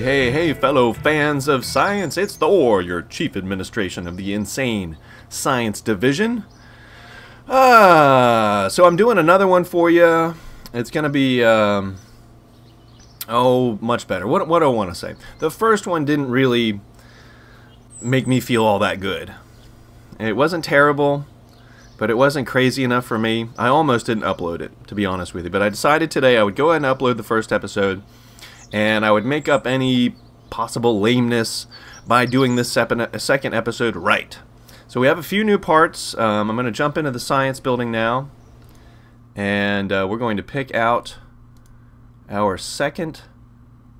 Hey, fellow fans of science, it's Thor, your chief administration of the insane science division. So I'm doing another one for you. It's gonna be, much better. What do I want to say? The first one didn't really make me feel all that good. It wasn't terrible, but it wasn't crazy enough for me. I almost didn't upload it, to be honest with you, but I decided today I would go ahead and upload the first episode, and I would make up any possible lameness by doing this second episode right. So we have a few new parts. I'm going to jump into the science building now, and we're going to pick out our second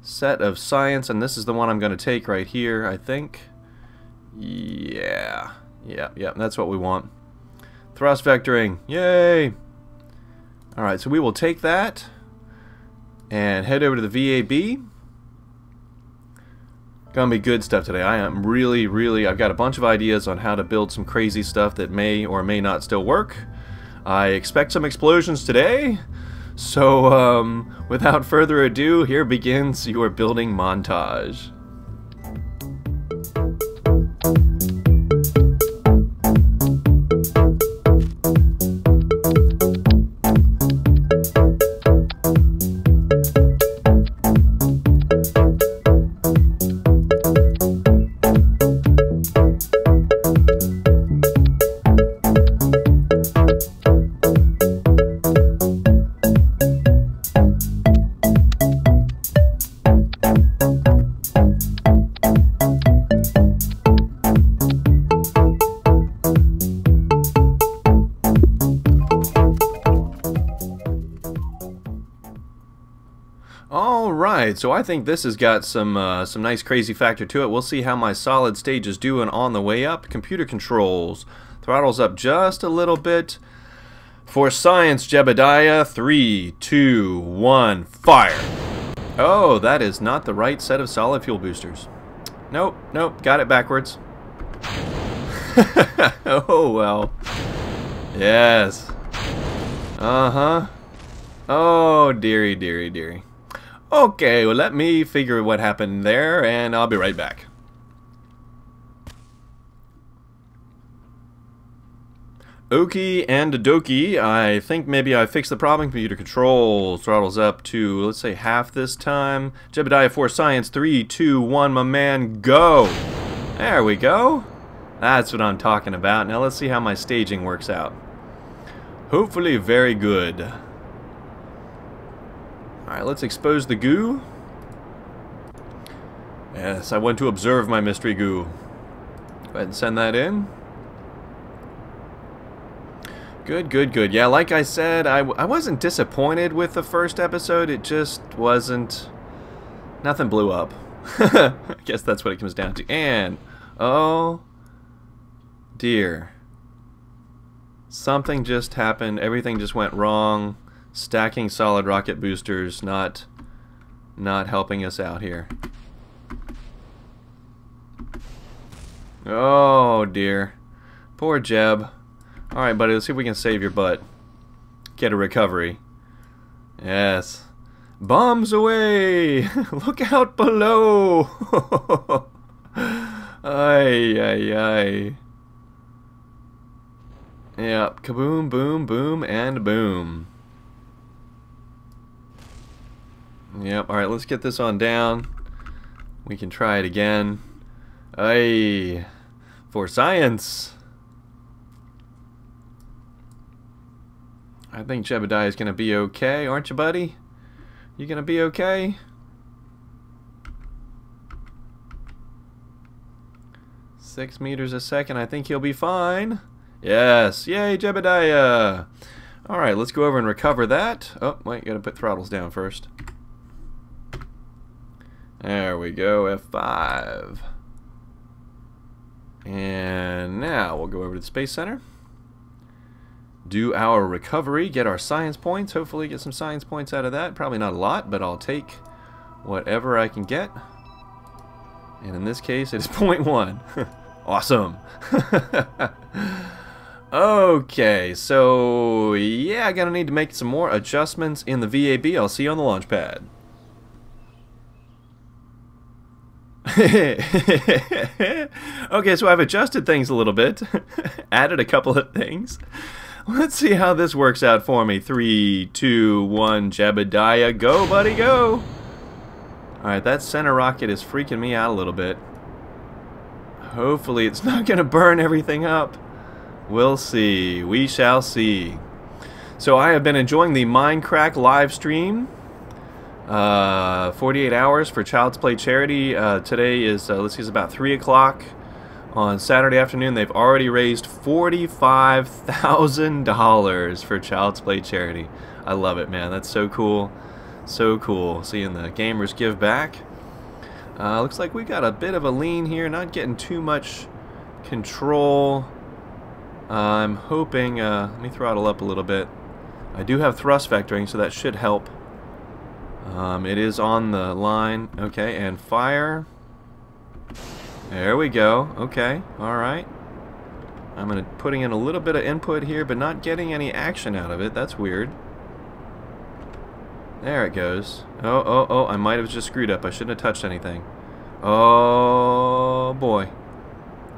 set of science, and this is the one I'm going to take right here, I think. Yeah, that's what we want. Thrust vectoring, yay! Alright, so we will take that and head over to the VAB. Gonna be good stuff today. I am really, I've got a bunch of ideas on how to build some crazy stuff that may or may not still work. I expect some explosions today. So, without further ado, here begins your building montage. Alright, so I think this has got some nice crazy factor to it. We'll see how my solid stage is doing on the way up. Computer controls. Throttles up just a little bit. For science, Jebediah, 3, 2, 1, fire! Oh, that is not the right set of solid fuel boosters. Nope, got it backwards. Oh, well. Yes. Uh-huh. Oh, dearie. Okay, well, let me figure what happened there, and I'll be right back. Okie and dokie, I think maybe I fixed the problem. Computer control, throttles up to, let's say, half this time. Jebediah 4 Science, 3, 2, 1, my man, go! There we go. That's what I'm talking about. Now let's see how my staging works out. Hopefully very good. Alright, let's expose the goo. Yes, I want to observe my mystery goo. Go ahead and send that in. Good. Yeah, like I said, I wasn't disappointed with the first episode. It just wasn't... Nothing blew up. I guess that's what it comes down to. And, oh dear. Something just happened. Everything just went wrong. Stacking solid rocket boosters not helping us out here. Oh dear. Poor Jeb. Alright, buddy, let's see if we can save your butt. Get a recovery. Yes. Bombs away! Look out below! Ay. Yep, kaboom, boom, and boom. Yep, alright, let's get this on down. We can try it again. Aye. For science. I think Jebediah is going to be okay, aren't you, buddy? You going to be okay? Six meters a second, I think he'll be fine. Yes, yay, Jebediah. Alright, let's go over and recover that. Oh, wait, gotta put throttles down first. There we go, F5. And now we'll go over to the Space Center. Do our recovery, get our science points. Hopefully get some science points out of that. Probably not a lot, but I'll take whatever I can get. And in this case, it is 0.1. Awesome. Okay, so yeah, I'm gonna need to make some more adjustments in the VAB. I'll see you on the launch pad. Okay, so I've adjusted things a little bit, added a couple of things. Let's see how this works out for me. 3, 2, 1, Jebediah, go, buddy, go! Alright, that center rocket is freaking me out a little bit. Hopefully it's not going to burn everything up. We'll see. We shall see. So I have been enjoying the Minecraft live stream. 48 hours for Child's Play charity. Today is, let's see, it's about 3 o'clock. On Saturday afternoon, they've already raised $45,000 for Child's Play charity. I love it, man. That's so cool. So cool. Seeing the gamers give back. Looks like we got a bit of a lean here. Not getting too much control. I'm hoping, let me throttle up a little bit. I do have thrust vectoring, so that should help. It is on the line. Okay, and fire. There we go. Okay, alright. I'm putting in a little bit of input here, but not getting any action out of it. That's weird. There it goes. Oh, I might have just screwed up. I shouldn't have touched anything. Oh, boy.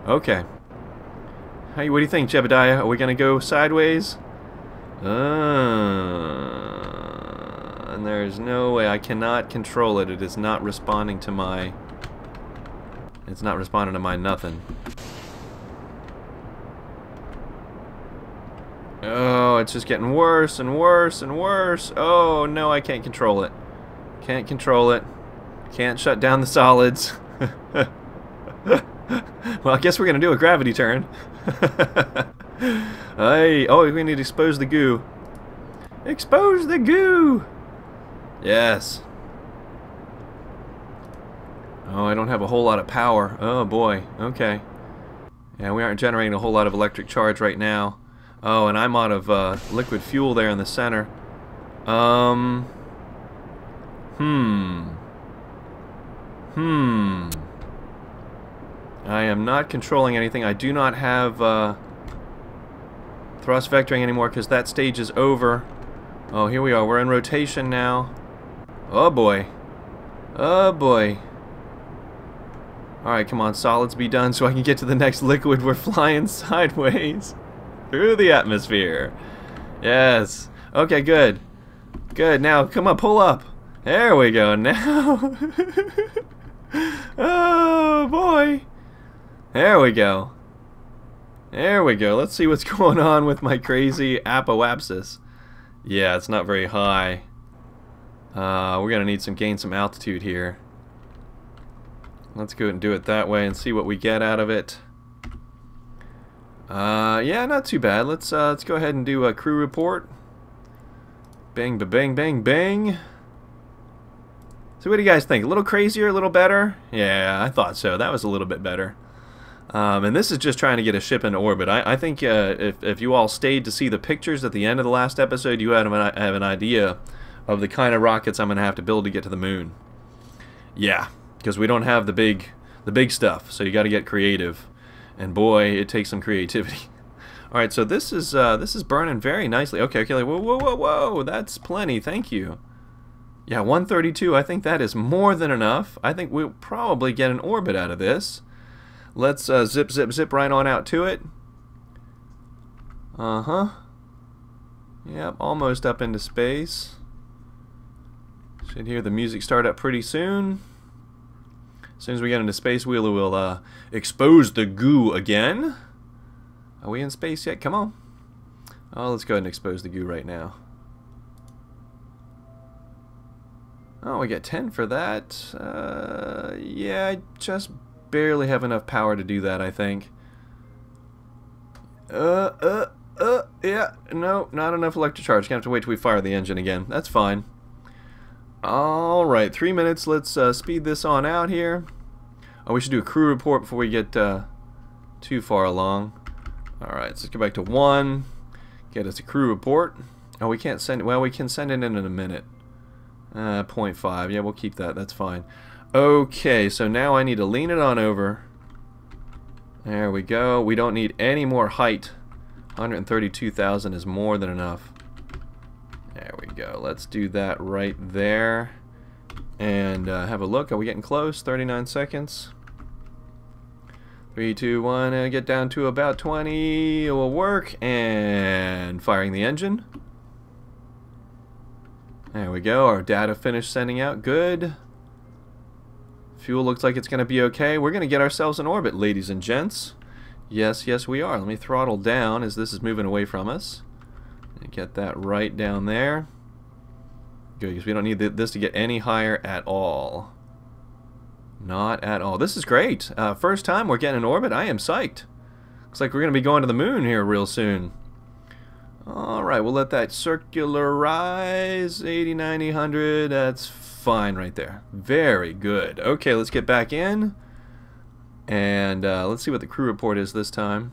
Okay. Hey, what do you think, Jebediah? Are we going to go sideways? And there's no way. I cannot control it. It is not responding to my... It's not responding to my nothing. Oh, it's just getting worse and worse and worse. Oh, no, I can't control it. Can't control it. Can't shut down the solids. Well, I guess we're going to do a gravity turn. Hey, oh, we need to expose the goo. Expose the goo! Yes. Oh, I don't have a whole lot of power. Oh, boy. Okay. Yeah, we aren't generating a whole lot of electric charge right now. Oh, and I'm out of liquid fuel there in the center. I am not controlling anything. I do not have thrust vectoring anymore because that stage is over. Oh, here we are. We're in rotation now. Oh, boy. Oh, boy. Alright, come on, solids be done so I can get to the next liquid. We're flying sideways through the atmosphere. Yes. Okay, good. Good. Now, come on, pull up. There we go. Now. Oh, boy. There we go. There we go. Let's see what's going on with my crazy apoapsis. Yeah, it's not very high. We're going to need gain some altitude here. Let's go and do it that way and see what we get out of it. Yeah, not too bad. Let's go ahead and do a crew report. Bang, ba-bang, bang, bang. So what do you guys think? A little crazier, a little better? Yeah, I thought so. That was a little bit better. And this is just trying to get a ship into orbit. I think if you all stayed to see the pictures at the end of the last episode, you have an idea of the kind of rockets I'm going to have to build to get to the moon. Yeah, because we don't have the big stuff, so you got to get creative. And boy, it takes some creativity. All right, so this is burning very nicely. Okay, like, whoa, that's plenty. Thank you. Yeah, 132. I think that is more than enough. I think we'll probably get an orbit out of this. Let's zip right on out to it. Yep, almost up into space. Should hear the music start up pretty soon. As soon as we get into space, we'll expose the goo again. Are we in space yet? Come on. Oh, let's go ahead and expose the goo right now. Oh, we get 10 for that. Yeah, I just barely have enough power to do that, I think. Yeah, no, not enough electric charge. Gonna have to wait till we fire the engine again. That's fine. Alright, 3 minutes. Let's speed this on out here. Oh, we should do a crew report before we get too far along. Alright, so let's go back to 1. Get us a crew report. Oh, we can't send it. Well, we can send it in a minute. 0.5. Yeah, we'll keep that. That's fine. Okay, so now I need to lean it on over. There we go. We don't need any more height. 132,000 is more than enough. There we go. Let's do that right there. and have a look. Are we getting close? 39 seconds. 3, 2, 1, get down to about 20. It will work, and firing the engine. There we go. Our data finished sending out. Good. Fuel looks like it's going to be okay. We're going to get ourselves in orbit, ladies and gents. Yes, yes, we are. Let me throttle down as this is moving away from us. Get that right down there. Good, because we don't need this to get any higher at all. Not at all. This is great. First time we're getting in orbit. I am psyched. Looks like we're going to be going to the moon here real soon. Alright, we'll let that circularize. 80, 90, 100. That's fine right there. Very good. Okay, let's get back in. And let's see what the crew report is this time.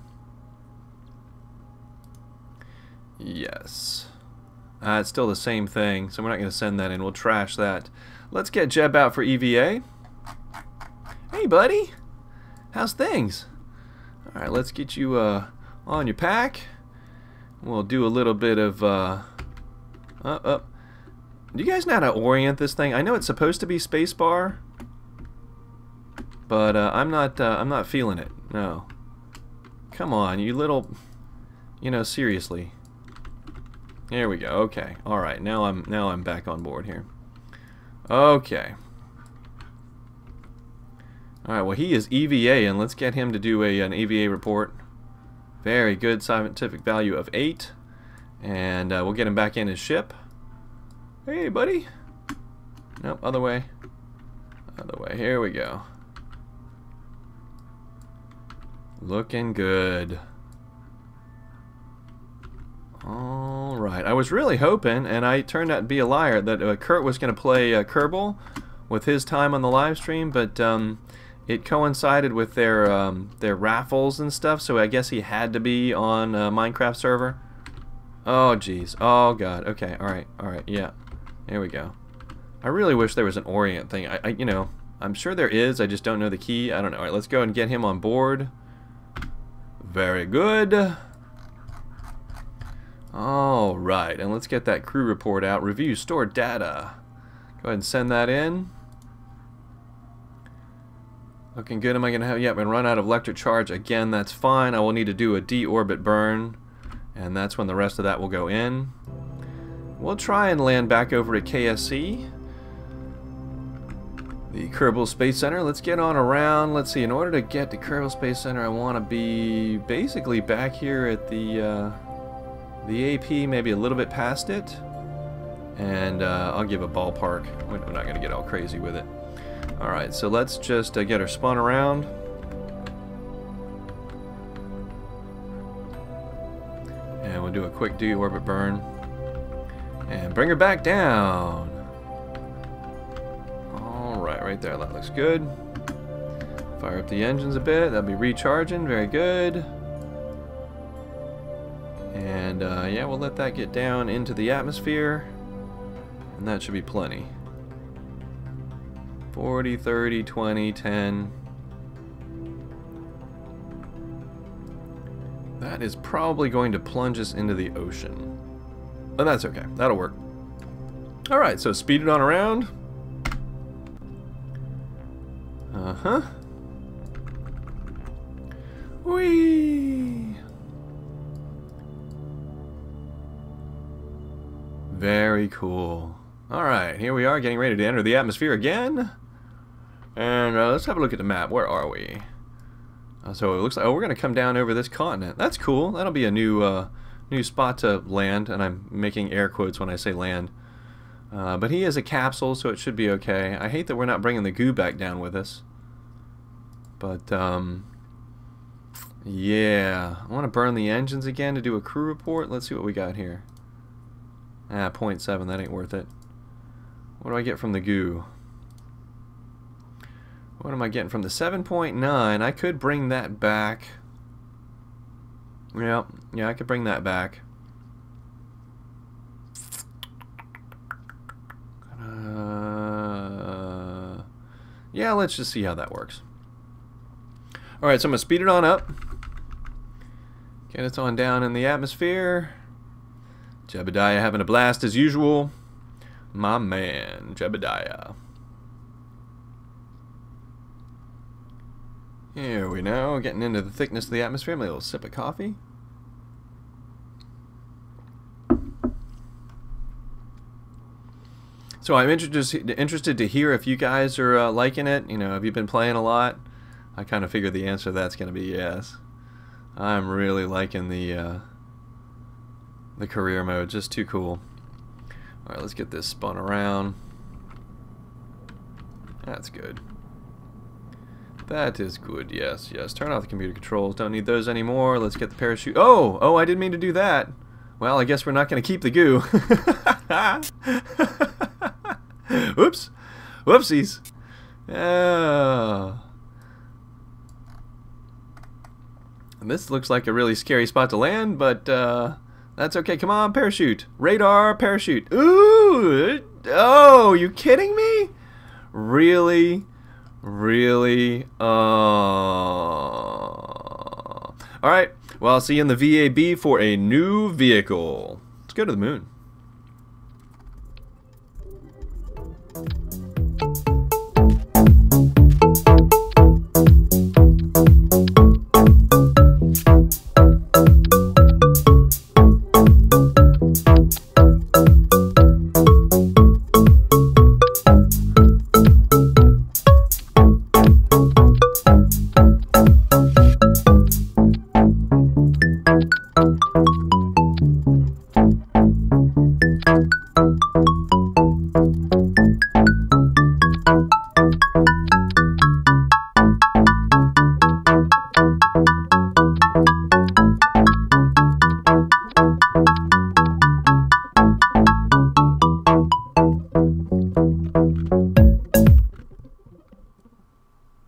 Yes. It's still the same thing, so we're not going to send that in. We'll trash that. Let's get Jeb out for EVA. Hey, buddy. How's things? Alright, let's get you on your pack. We'll do a little bit of... Do you guys know how to orient this thing? I know it's supposed to be spacebar, but I'm not feeling it. No. Come on, you little... You know, seriously. There we go. Okay. All right. Now I'm back on board here. Okay. All right. Well, he is EVA, and let's get him to do an EVA report. Very good. Scientific value of 8, and we'll get him back in his ship. Hey, buddy. Nope. Other way. Other way. Here we go. Looking good. Alright, I was really hoping, and I turned out to be a liar, that Kurt was going to play Kerbal with his time on the live stream, but it coincided with their raffles and stuff, so I guess he had to be on Minecraft server. Oh, jeez. Oh, God. Okay, alright, yeah. There we go. I really wish there was an orient thing. You know, I'm sure there is, I just don't know the key. I don't know. Alright, let's go and get him on board. Very good. Alright, and let's get that crew report out. Review stored data. Go ahead and send that in. Looking good. Am I going to have... Yep, and run out of electric charge. Again, that's fine. I will need to do a deorbit burn, and that's when the rest of that will go in. We'll try and land back over to KSC, the Kerbal Space Center. Let's get on around. Let's see, in order to get to Kerbal Space Center, I want to be basically back here at the AP, maybe a little bit past it, and I'll give a ballpark. We're not going to get all crazy with it. Alright, so let's just get her spun around. And we'll do a quick deorbit burn. And bring her back down. Alright, right there, that looks good. Fire up the engines a bit, that'll be recharging, very good. And yeah, we'll let that get down into the atmosphere, and that should be plenty. 40, 30, 20, 10. That is probably going to plunge us into the ocean. But that's okay, that'll work. Alright, so speed it on around. Uh-huh. Whee! Very cool. Alright, here we are getting ready to enter the atmosphere again. And let's have a look at the map. Where are we? So it looks like, oh, we're going to come down over this continent. That's cool. That'll be a new spot to land, and I'm making air quotes when I say land. But he is a capsule, so it should be okay. I hate that we're not bringing the goo back down with us. But, yeah. I want to burn the engines again to do a crew report. Let's see what we got here. 0.7, that ain't worth it. What do I get from the goo? What am I getting from the 7.9? I could bring that back. Yeah, I could bring that back. Yeah, let's just see how that works. Alright, so I'm going to speed it on up. Get it on down in the atmosphere. Jebediah having a blast as usual. My man, Jebediah. Here we know, getting into the thickness of the atmosphere. A little sip of coffee. So I'm interested to hear if you guys are liking it. You know, have you been playing a lot? I kind of figured the answer to that's going to be yes. I'm really liking the career mode. Just too cool. All right, let's get this spun around. That's good. That is good. Yes, yes. Turn off the computer controls. Don't need those anymore. Let's get the parachute. Oh, I didn't mean to do that. Well, I guess we're not going to keep the goo. Whoops. Whoopsies. This looks like a really scary spot to land, but that's okay. Come on, parachute. Radar, parachute. Ooh! Oh, you kidding me? Really? Really? Alright, well, I'll see you in the VAB for a new vehicle. Let's go to the moon.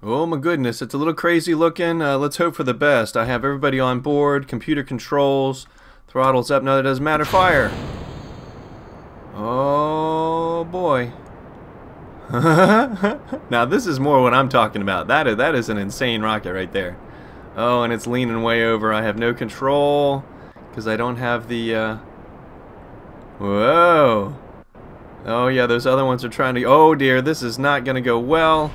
Oh my goodness, it's a little crazy looking. Let's hope for the best. I have everybody on board, computer controls, throttles up. No, that doesn't matter. Fire! Oh boy. Now this is more what I'm talking about. That is an insane rocket right there. Oh, and it's leaning way over. I have no control because I don't have the Whoa. Oh yeah, those other ones are trying to... Oh dear, this is not gonna go well.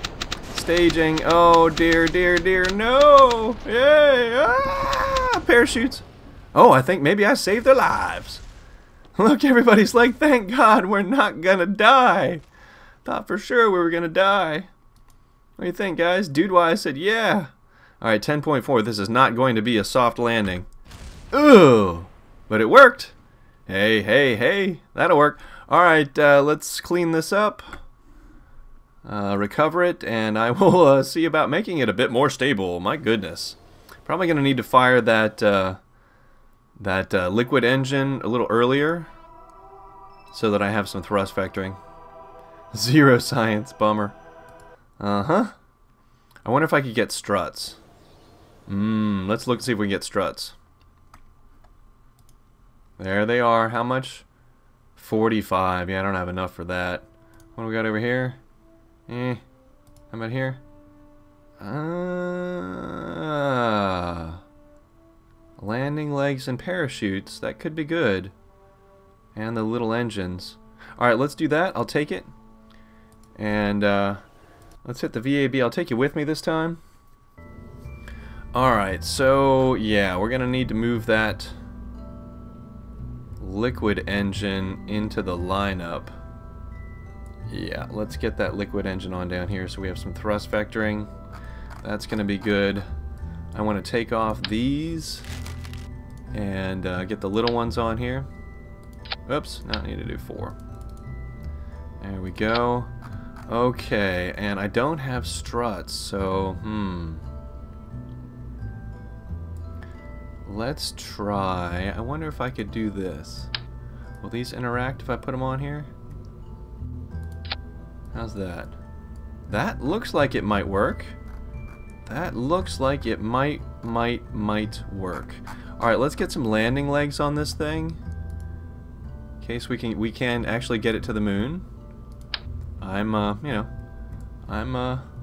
Staging. Oh dear, dear, dear. No! Yay! Ah! Parachutes. Oh, I think maybe I saved their lives. Look, everybody's like, thank God we're not gonna die. Thought for sure we were gonna die. What do you think, guys? Dude-wise said, yeah. Alright, 10.4. This is not going to be a soft landing. Ooh! But it worked. Hey, hey, hey. That'll work. Alright, let's clean this up. Recover it, and I will see about making it a bit more stable. My goodness. Probably going to need to fire that liquid engine a little earlier so that I have some thrust vectoring. Zero science, bummer. I wonder if I could get struts. Let's look and see if we can get struts. There they are. How much? 45. Yeah, I don't have enough for that. What do we got over here? How about here? Landing legs and parachutes. That could be good. And the little engines. Alright, let's do that. I'll take it. And let's hit the VAB. I'll take you with me this time. Alright, so yeah, we're going to need to move that liquid engine into the lineup. Yeah, let's get that liquid engine on down here so we have some thrust vectoring. That's going to be good. I want to take off these and get the little ones on here. Oops, now I need to do 4. There we go. Okay, and I don't have struts, so, let's try. I wonder if I could do this. Will these interact if I put them on here? How's that? That looks like it might work. That looks like it might work. Alright, let's get some landing legs on this thing. In case we can actually get it to the moon. I'm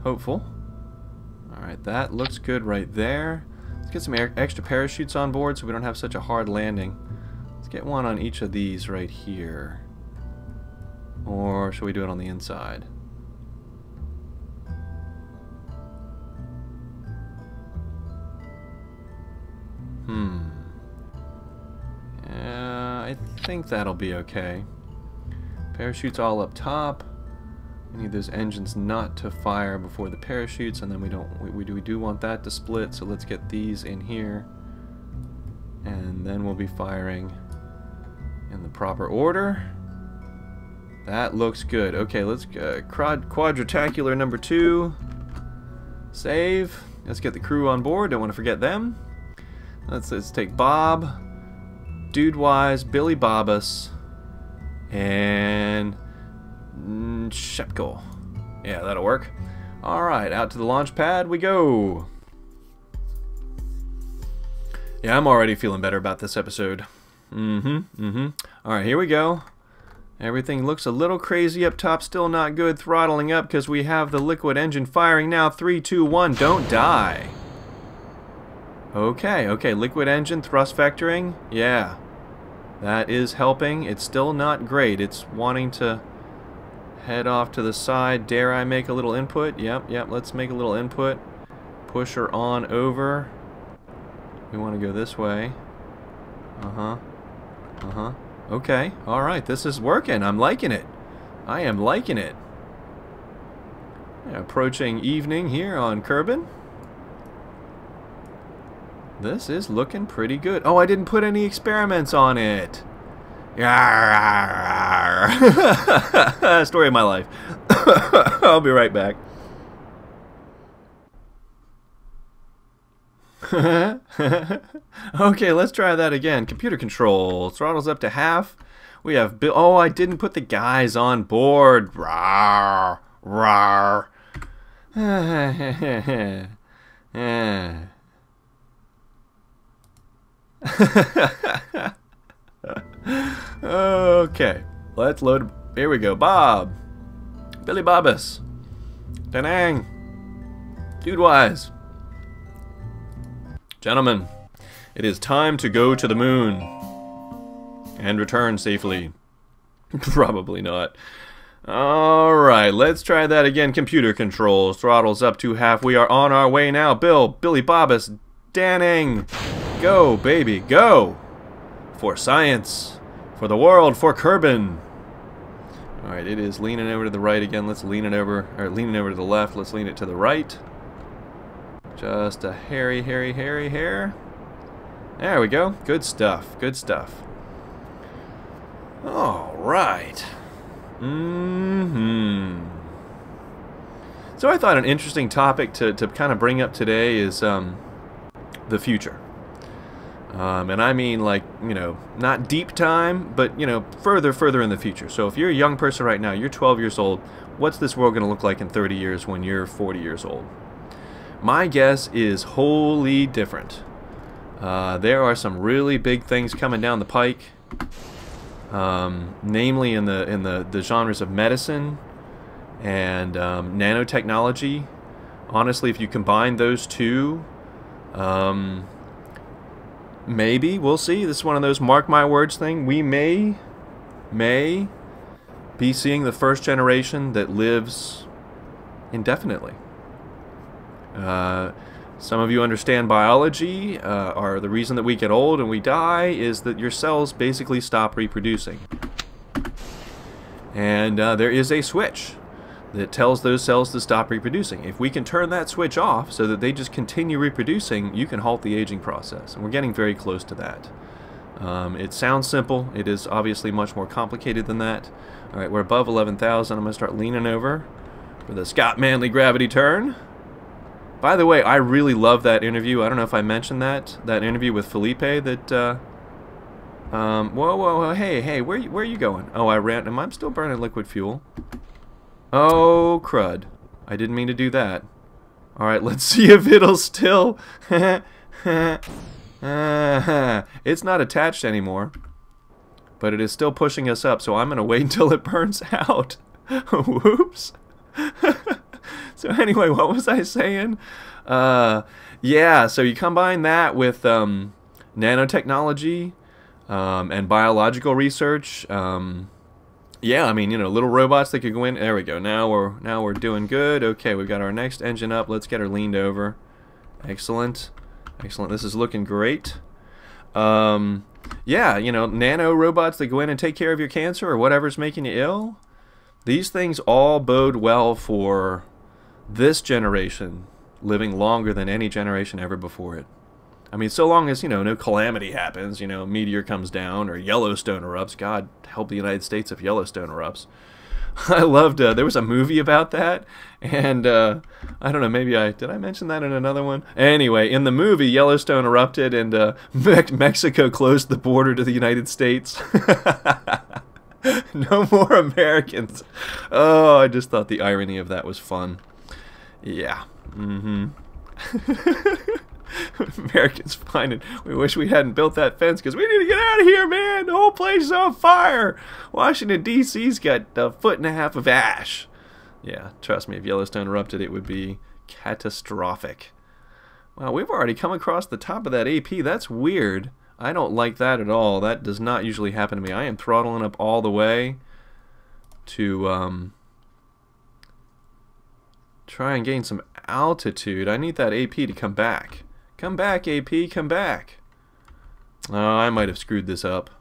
hopeful. Alright, that looks good right there. Let's get some extra parachutes on board so we don't have such a hard landing. Let's get one on each of these right here. Or should we do it on the inside? I think that'll be okay. Parachutes all up top. We need those engines not to fire before the parachutes, and then we do want that to split, so let's get these in here. And then we'll be firing in the proper order. That looks good. Okay, let's quadritacular number 2. Save. Let's get the crew on board. Don't want to forget them. Let's take Bob, Dude Wise, Billy Bobbus, and Shepko. Yeah, that'll work. Alright, out to the launch pad we go. Yeah, I'm already feeling better about this episode. Alright, here we go. Everything looks a little crazy up top, still not good. Throttling up because we have the liquid engine firing now. 3, 2, 1, don't die. Okay, liquid engine, thrust vectoring. Yeah, that is helping. It's still not great. It's wanting to head off to the side. Dare I make a little input? Yep, let's make a little input. Push her on over. We want to go this way. Okay, alright, this is working. I'm liking it. I am liking it. Yeah, approaching evening here on Kerbin. This is looking pretty good. Oh, I didn't put any experiments on it. Story of my life. I'll be right back. Okay, let's try that again. Computer control. Throttle's up to half. We have Bill. Oh, I didn't put the guys on board. Rawr, rawr. Okay, let's load. Here we go. Bob, Billy Bobbus, Danang, Dude Wise. Gentlemen, it is time to go to the moon and return safely. Probably not. Alright, let's try that again. Computer controls. Throttle's up to half. We are on our way now. Billy Bobbus, Danning. Go, baby, go! For science. For the world. For Kerbin. Alright, it is leaning over to the right again. Let's lean it over, or leaning over to the left. Let's lean it to the right. Just a hairy hair. There we go. Good stuff. Good stuff. Alright. So I thought an interesting topic to kind of bring up today is the future. And I mean, like, you know, not deep time, but, you know, further in the future. So if you're a young person right now, you're 12 years old, what's this world going to look like in 30 years when you're 40 years old? My guess is wholly different. There are some really big things coming down the pike, namely in the genres of medicine and nanotechnology. Honestly, if you combine those two, maybe, we'll see. This is one of those mark my words thing. We may be seeing the first generation that lives indefinitely. Some of you understand biology, or the reason that we get old and we die is that your cells basically stop reproducing. And there is a switch that tells those cells to stop reproducing. If we can turn that switch off so that they just continue reproducing, you can halt the aging process. And we're getting very close to that. It sounds simple. It is obviously much more complicated than that. Alright, we're above 11,000. I'm going to start leaning over for the Scott Manley gravity turn. By the way, I really love that interview. I don't know if I mentioned that interview with Felipe that, whoa, hey, where are you going? Oh, I ran, I'm still burning liquid fuel. Oh, crud. I didn't mean to do that. Alright, let's see if it'll still, it's not attached anymore, but it is still pushing us up, so I'm going to wait until it burns out. Whoops. So anyway, what was I saying? Yeah, so you combine that with nanotechnology and biological research. Yeah, I mean, you know, little robots that could go in. There we go. Now we're doing good. Okay, we've got our next engine up. Let's get her leaned over. Excellent. Excellent. This is looking great. Yeah, you know, nano robots that go in and take care of your cancer or whatever's making you ill. These things all bode well for this generation living longer than any generation ever before it. I mean, so long as, you know, no calamity happens, you know, meteor comes down or Yellowstone erupts. God help the United States if Yellowstone erupts. I loved, there was a movie about that, and I don't know, maybe did I mention that in another one? Anyway, in the movie, Yellowstone erupted and Mexico closed the border to the United States. No more Americans. Oh, I just thought the irony of that was fun. Yeah. Americans find it. We wish we hadn't built that fence because we need to get out of here, man. The whole place is on fire. Washington, D.C.'s got a foot and a half of ash. Yeah, trust me, if Yellowstone erupted, it would be catastrophic. Wow, we've already come across the top of that AP. That's weird. I don't like that at all. That does not usually happen to me. I am throttling up all the way to try and gain some altitude. I need that AP to come back. Come back, AP, come back. Oh, I might have screwed this up.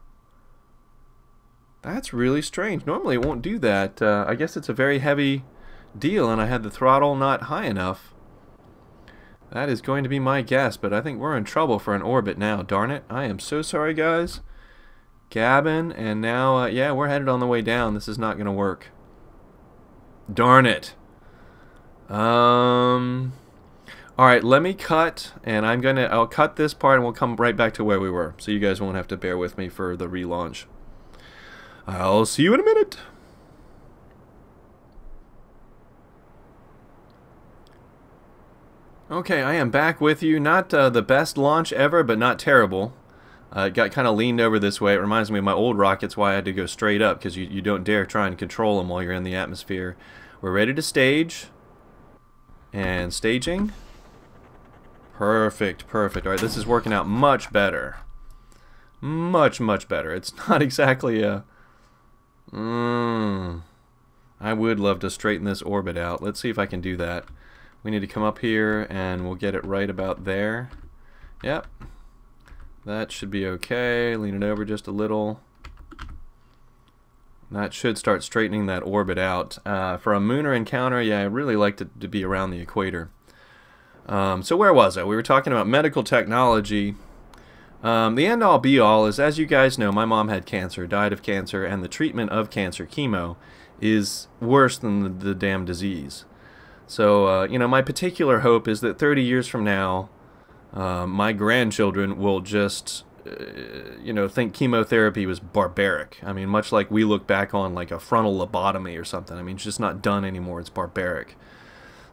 That's really strange. Normally it won't do that. I guess it's a very heavy deal and I had the throttle not high enough. That is going to be my guess, but I think we're in trouble for an orbit now. Darn it. I am so sorry, guys. Gabbing, and now, yeah, we're headed on the way down. This is not going to work. Darn it. Alright, let me cut, and I'll cut this part and we'll come right back to where we were, so you guys won't have to bear with me for the relaunch. I'll see you in a minute. Okay, I am back with you. Not the best launch ever, but not terrible. It got kind of leaned over this way. It reminds me of my old rockets, why I had to go straight up, because you don't dare try and control them while you're in the atmosphere. We're ready to stage. And staging. Perfect, perfect. Alright, this is working out much better. Much, much better. It's not exactly a... I would love to straighten this orbit out. Let's see if I can do that. We need to come up here and we'll get it right about there. Yep. That should be okay. Lean it over just a little. That should start straightening that orbit out. For a lunar encounter, yeah, I really like to be around the equator. So where was I? We were talking about medical technology. The end-all be-all is, as you guys know, my mom had cancer, died of cancer, and the treatment of cancer, chemo, is worse than the damn disease. So, you know, my particular hope is that 30 years from now, my grandchildren will just, you know, think chemotherapy was barbaric. I mean, much like we look back on like a frontal lobotomy or something. I mean, it's just not done anymore. It's barbaric.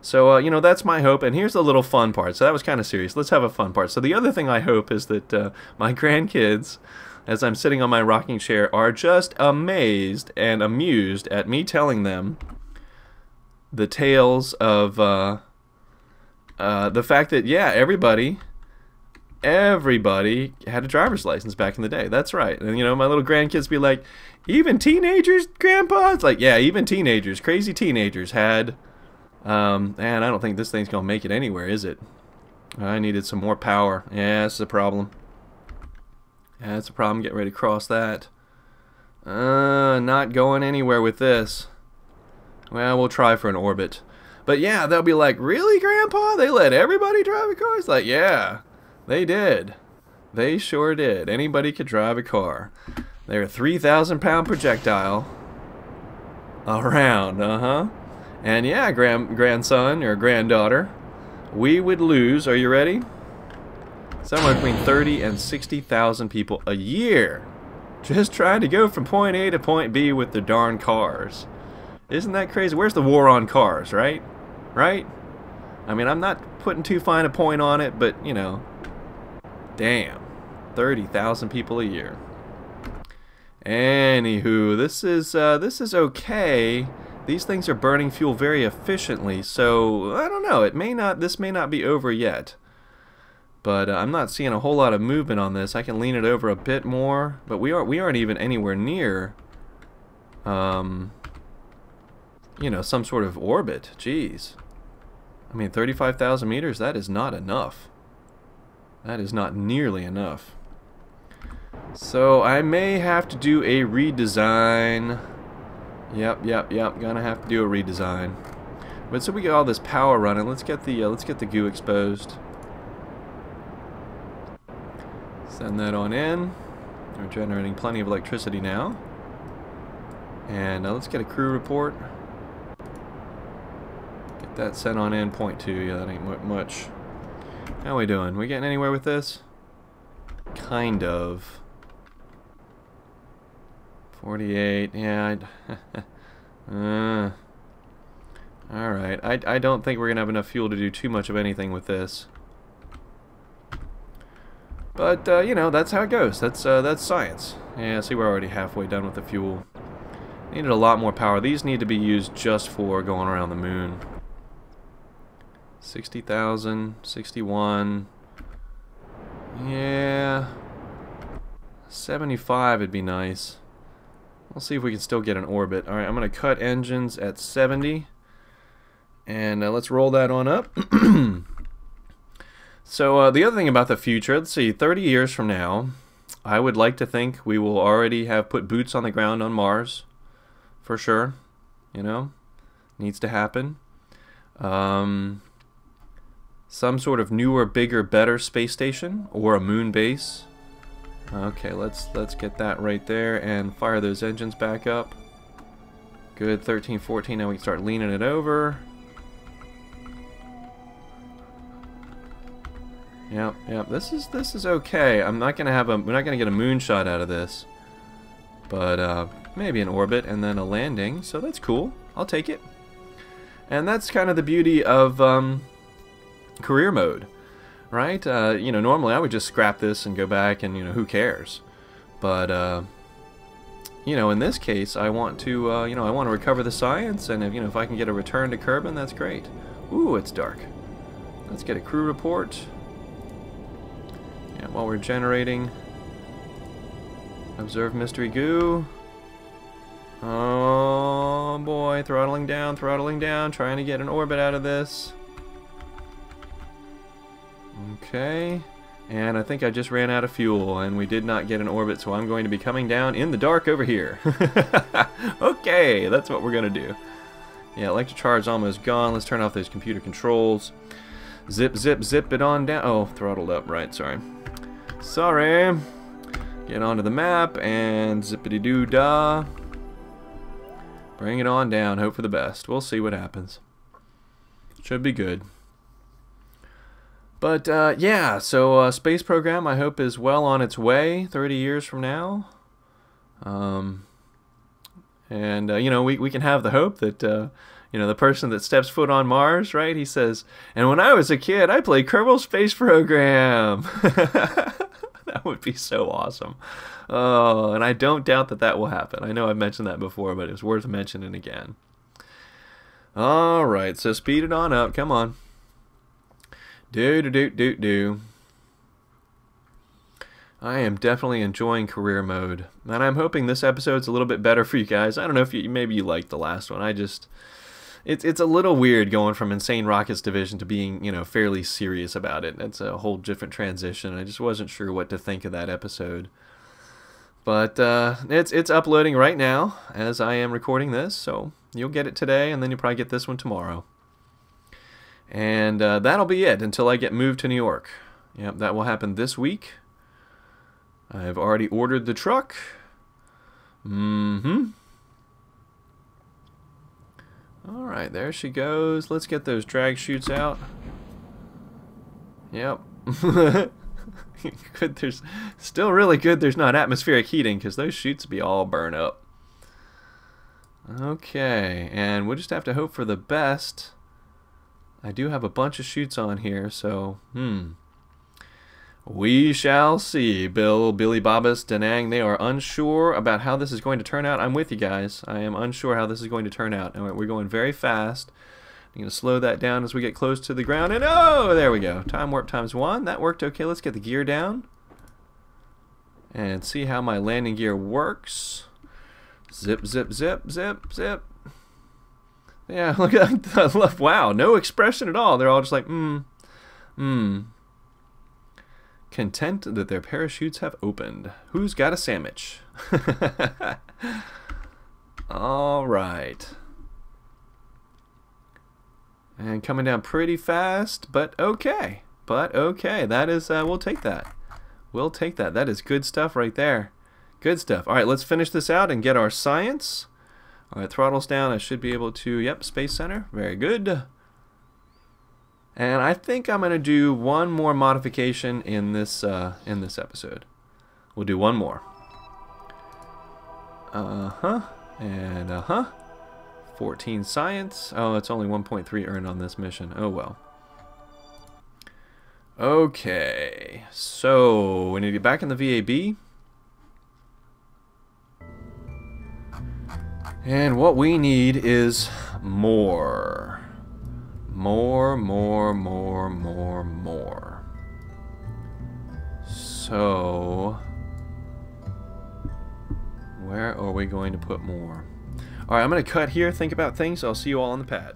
So, you know, that's my hope. And here's the little fun part. So that was kind of serious. Let's have a fun part. So the other thing I hope is that my grandkids, as I'm sitting on my rocking chair, are just amazed and amused at me telling them the tales of the fact that, yeah, everybody had a driver's license back in the day. That's right. And, you know, my little grandkids be like, even teenagers, Grandpa? It's like, yeah, even teenagers, crazy teenagers had... and I don't think this thing's gonna make it anywhere, is it? I needed some more power. Yeah, that's the problem. Yeah, that's the problem. Getting ready to cross that. Not going anywhere with this. Well, we'll try for an orbit. But yeah, they'll be like, really, Grandpa? They let everybody drive a car? It's like, yeah, they did. They sure did. Anybody could drive a car. They're a 3,000-pound projectile around, And yeah, grandson or granddaughter, we would lose, are you ready? Somewhere between 30 and 60,000 people a year just trying to go from point A to point B with their darn cars. Isn't that crazy? Where's the war on cars, right? Right? I mean, I'm not putting too fine a point on it, but, you know, damn, 30,000 people a year. Anywho, this is okay. These things are burning fuel very efficiently, so I don't know. This may not be over yet. But I'm not seeing a whole lot of movement on this. I can lean it over a bit more, but we aren't even anywhere near, you know, some sort of orbit. Jeez. I mean, 35,000 meters, that is not enough. That is not nearly enough. So I may have to do a redesign. Yep. Gonna have to do a redesign. But so we get all this power running. Let's get the goo exposed. Send that on in. We're generating plenty of electricity now. And let's get a crew report. Get that sent on in. 0.2. Yeah, that ain't much. How we doing? We getting anywhere with this? Kind of. 48. Yeah. Alright. I don't think we're gonna have enough fuel to do too much of anything with this. But, you know, that's how it goes. That's science. Yeah, see, we're already halfway done with the fuel. Needed a lot more power. These need to be used just for going around the moon. 60,000, 61. Yeah. 75 would be nice. We'll see if we can still get an orbit. Alright, I'm going to cut engines at 70. And let's roll that on up. So the other thing about the future, let's see, 30 years from now, I would like to think we will already have put boots on the ground on Mars. For sure. You know? Needs to happen. Some sort of newer, bigger, better space station or a moon base. Okay, let's get that right there and fire those engines back up. Good, 13, 14. Now we can start leaning it over. Yep. This is okay. We're not gonna get a moonshot out of this, but maybe an orbit and then a landing. So that's cool. I'll take it. And that's kind of the beauty of career mode, right? You know, normally I would just scrap this and go back and, you know, who cares? But you know, in this case, I want to you know, I want to recover the science, and if I can get a return to Kerbin, that's great. Ooh, it's dark. Let's get a crew report. Yeah, while we're generating. Observe mystery goo. Oh boy, throttling down, trying to get an orbit out of this. Okay, and I think I just ran out of fuel, and we did not get an orbit, so I'm going to be coming down in the dark over here. Okay, that's what we're going to do. Yeah, electrocharge almost gone. Let's turn off those computer controls. Zip it on down. Oh, throttled up, right, sorry. Get onto the map, and zippity-doo-dah. Bring it on down, hope for the best. We'll see what happens. Should be good. But, yeah, so Space Program, I hope, is well on its way 30 years from now. And, you know, we can have the hope that, you know, the person that steps foot on Mars, right, he says, and when I was a kid, I played Kerbal Space Program. That would be so awesome. Oh, and I don't doubt that that will happen. I know I've mentioned that before, but it's worth mentioning again. Alright, so speed it on up. Come on. Do. I am definitely enjoying career mode. And I'm hoping this episode's a little bit better for you guys. I don't know if maybe you liked the last one. It's a little weird going from Insane Rockets Division to being, you know, fairly serious about it. It's a whole different transition. I just wasn't sure what to think of that episode. But it's uploading right now as I am recording this, so you'll get it today, and then you'll probably get this one tomorrow. And that'll be it until I get moved to New York. Yep, that will happen this week. I've already ordered the truck. Alright, there she goes. Let's get those drag chutes out. Yep. Good, there's still really good there's not atmospheric heating, because those chutes be all burn up. Okay, and we'll just have to hope for the best. I do have a bunch of chutes on here, so we shall see. Billy Bobbas, Danang, they are unsure about how this is going to turn out. I'm with you guys. I am unsure how this is going to turn out. And we're going very fast. I'm going to slow that down as we get close to the ground. And oh, there we go. Time warp ×1. That worked okay. Let's get the gear down. And see how my landing gear works. Zip. Yeah, look at that. Wow, no expression at all. They're all just like, content that their parachutes have opened. Who's got a sandwich? All right. And coming down pretty fast, but okay. But okay, that is, we'll take that. We'll take that. That is good stuff right there. Good stuff. All right, let's finish this out and get our science. All right, throttles down. I should be able to, yep, Space Center. Very good. And I think I'm going to do one more modification in this episode. We'll do one more. And 14 science. Oh, it's only 1.3 earned on this mission. Oh well. Okay, so we need to get back in the VAB. And what we need is more. More. So, where are we going to put more? Alright, I'm going to cut here, think about things. I'll see you all on the pad.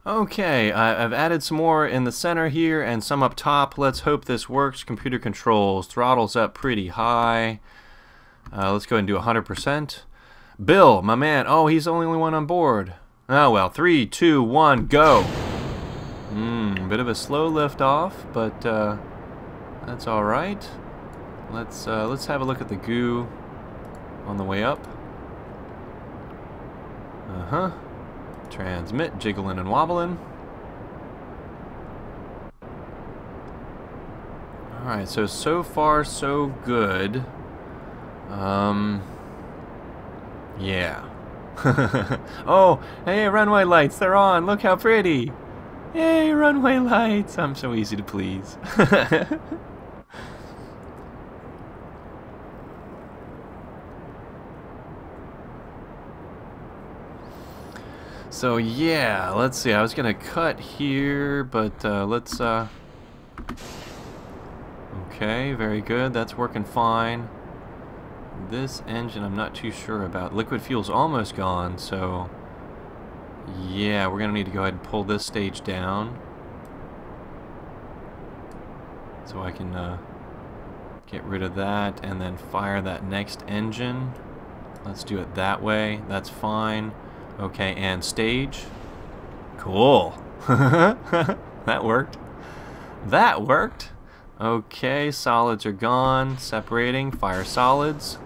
Okay, I've added some more in the center here and some up top. Let's hope this works. Computer controls, throttles up pretty high. Let's go ahead and do 100%. Bill, my man. Oh, he's the only one on board. Oh well, 3, 2, 1, go. Bit of a slow lift off, but that's all right. Let's have a look at the goo on the way up. Transmit, jiggling and wobbling. All right, so far so good. Yeah. Oh, hey, runway lights, they're on. Look how pretty. Hey, runway lights. I'm so easy to please. So yeah, let's see. I was gonna cut here, but let's. Okay, very good. That's working fine. This engine I'm not too sure about. Liquid fuel's almost gone, so yeah, we're gonna need to go ahead and pull this stage down so I can get rid of that and then fire that next engine. Let's do it that way. That's fine. Okay, and stage. Cool. That worked. That worked. Okay, solids are gone. Separating. Fire solids.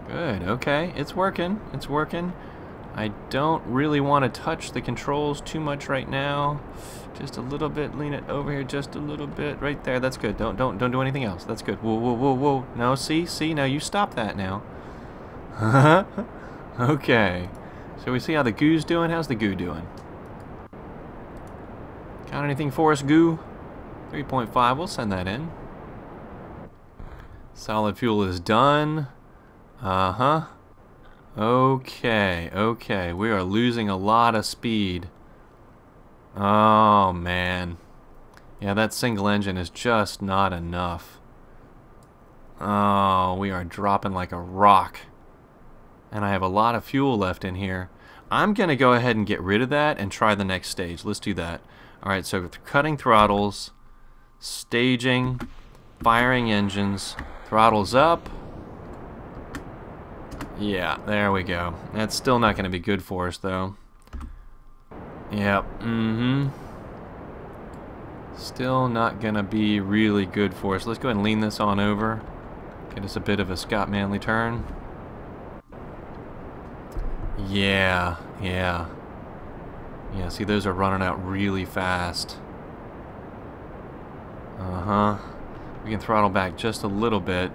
Good, okay. It's working. It's working. I don't really want to touch the controls too much right now. Just a little bit. Lean it over here just a little bit. Right there. That's good. Don't do anything else. That's good. Whoa. No, see? Now you stop that now. Okay. So we see how the goo's doing. How's the goo doing? Got anything for us, goo? 3.5. We'll send that in. Solid fuel is done. Okay. We are losing a lot of speed. Oh, man. Yeah, that single engine is just not enough. Oh, we are dropping like a rock. And I have a lot of fuel left in here. I'm going to go ahead and get rid of that and try the next stage. Let's do that. Alright, so cutting throttles, staging, firing engines, throttles up. Yeah, there we go. That's still not going to be good for us, though. Yep, Still not going to be really good for us. Let's go ahead and lean this on over. Get us a bit of a Scott Manley turn. Yeah, see, those are running out really fast. We can throttle back just a little bit.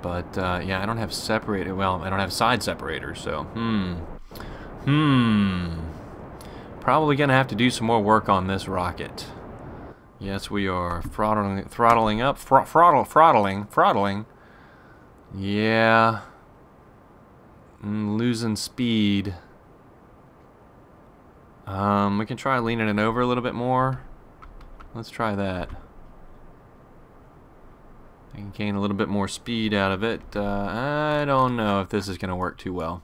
But, yeah, I don't have separator. Well, I don't have side separators, so, Probably gonna have to do some more work on this rocket. Yes, we are. Throttling up. Throttling. Yeah. Losing speed. We can try leaning it over a little bit more. Let's try that. I can gain a little bit more speed out of it. I don't know if this is going to work too well.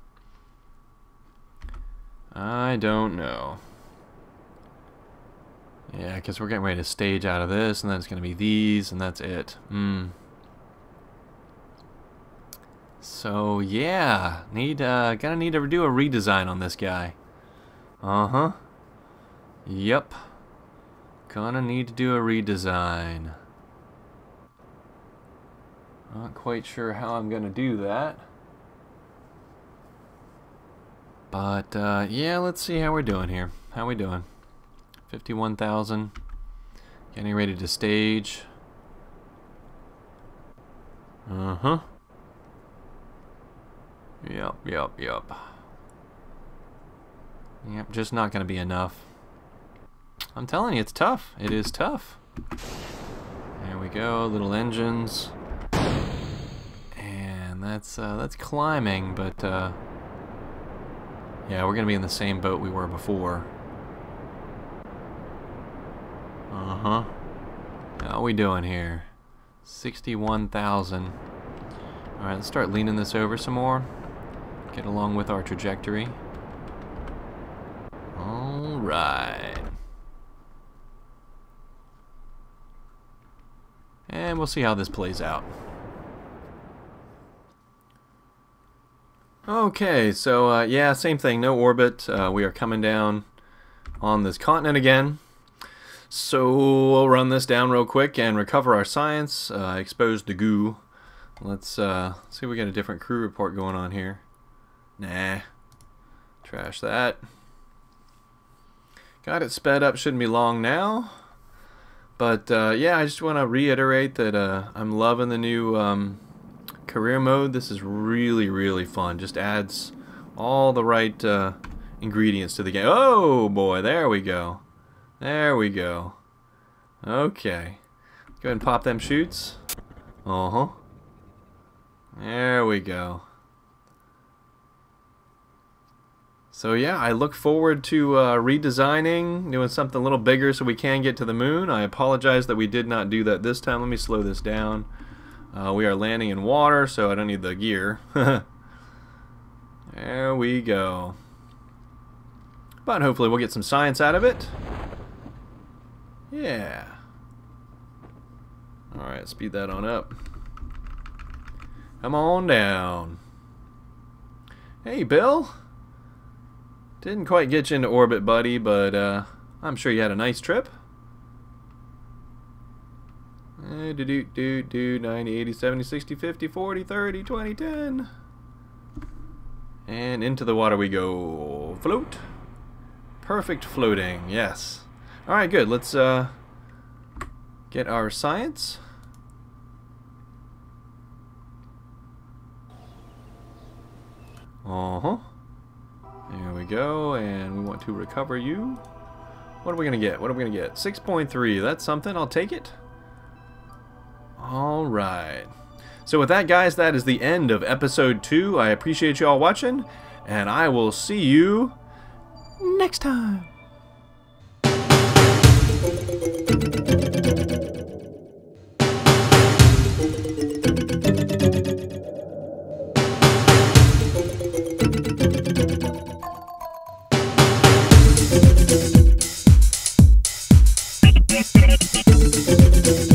I don't know. Yeah, because we're getting ready to stage out of this, and then it's going to be these, and that's it. So, yeah. Gonna need to do a redesign on this guy. Uh-huh. Yep. Gonna need to do a redesign. Not quite sure how I'm gonna do that. But, yeah, let's see how we're doing here. How we doing? 51,000. Getting ready to stage. Uh-huh. Yep. Yep, just not gonna be enough. I'm telling you, it's tough. It is tough. There we go, little engines. And that's climbing, but, yeah, we're gonna be in the same boat we were before. Uh-huh. How are we doing here? 61,000. Alright, let's start leaning this over some more. Get along with our trajectory. Alright. And we'll see how this plays out. Okay, so yeah, same thing, no orbit. We are coming down on this continent again. So we'll run this down real quick and recover our science, expose the goo. Let's see if we got a different crew report going on here. Nah. Trash that. Got it sped up, shouldn't be long now. But yeah, I just want to reiterate that I'm loving the new career mode. This is really, really fun. Just adds all the right ingredients to the game. Oh boy, there we go. There we go. Okay. Go ahead and pop them chutes. Uh-huh. There we go. So yeah, I look forward to redesigning, doing something a little bigger so we can get to the moon. I apologize that we did not do that this time. Let me slow this down. We are landing in water, so I don't need the gear. There we go. But hopefully we'll get some science out of it. Yeah. Alright, speed that on up. Come on down. Hey, Bill. Didn't quite get you into orbit, buddy, but I'm sure you had a nice trip. 90, 80, 70, 60, 50, 40, 30, 20, 10. And into the water we go. Float. Perfect floating, yes. Alright, good. Let's get our science. Uh-huh. There we go, and we want to recover you. What are we going to get? What are we going to get? 6.3. That's something. I'll take it. Alright. So with that, guys, that is the end of episode 2. I appreciate you all watching, and I will see you next time. Thank you.